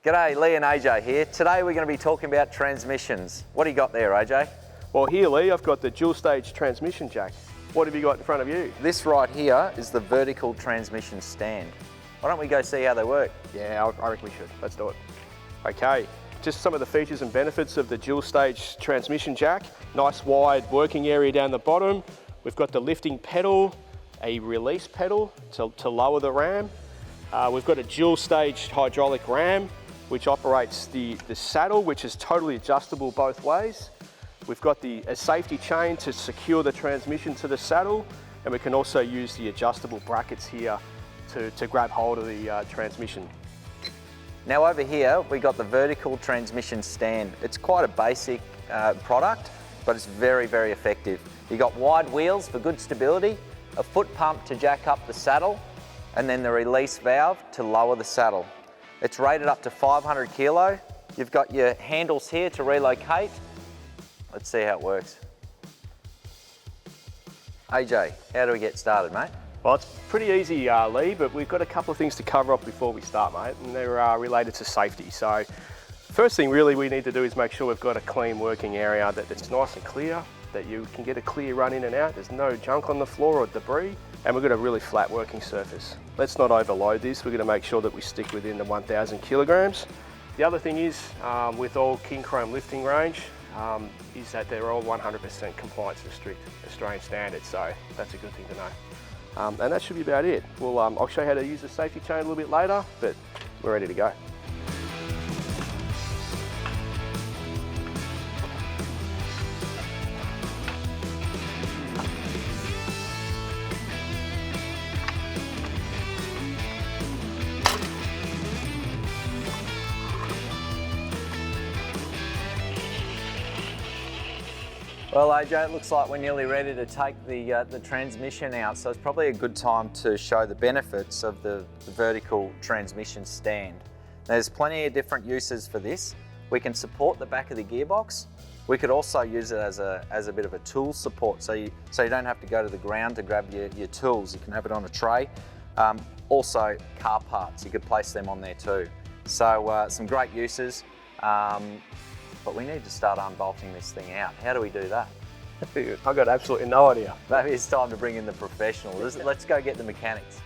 G'day, Lee and AJ here. Today we're going to be talking about transmissions. What do you got there, AJ? Well here, Lee, I've got the dual stage transmission jack. What have you got in front of you? This right here is the vertical transmission stand. Why don't we go see how they work? Yeah, I reckon we should. Let's do it. Okay, just some of the features and benefits of the dual stage transmission jack. Nice wide working area down the bottom. We've got the lifting pedal, a release pedal to lower the ram. We've got a dual stage hydraulic ram, which operates the saddle, which is totally adjustable both ways. We've got a safety chain to secure the transmission to the saddle, and we can also use the adjustable brackets here to grab hold of the transmission. Now over here, we got the vertical transmission stand. It's quite a basic product, but it's very, very effective. You got wide wheels for good stability, a foot pump to jack up the saddle, and then the release valve to lower the saddle. It's rated up to 500 kilo. You've got your handles here to relocate. Let's see how it works. AJ, how do we get started, mate? Well, it's pretty easy, Lee, but we've got a couple of things to cover off before we start, mate, and they're related to safety. So, first thing really we need to do is make sure we've got a clean working area that's nice and clear, that you can get a clear run in and out. There's no junk on the floor or debris, and we've got a really flat working surface. Let's not overload this. We're going to make sure that we stick within the 1,000 kilograms. The other thing is, with all Kincrome lifting range, is that they're all 100% compliant to strict Australian standards, so that's a good thing to know. And that should be about it. Well, I'll show you how to use the safety chain a little bit later, but we're ready to go. Well, AJ, it looks like we're nearly ready to take the transmission out, so it's probably a good time to show the benefits of the vertical transmission stand. There's plenty of different uses for this. We can support the back of the gearbox. We could also use it as a bit of a tool support, so you don't have to go to the ground to grab your tools. You can have it on a tray. Also, car parts, you could place them on there too. So some great uses. But we need to start unbolting this thing out. How do we do that? I've got absolutely no idea. Maybe it's time to bring in the professional. Let's go get the mechanics.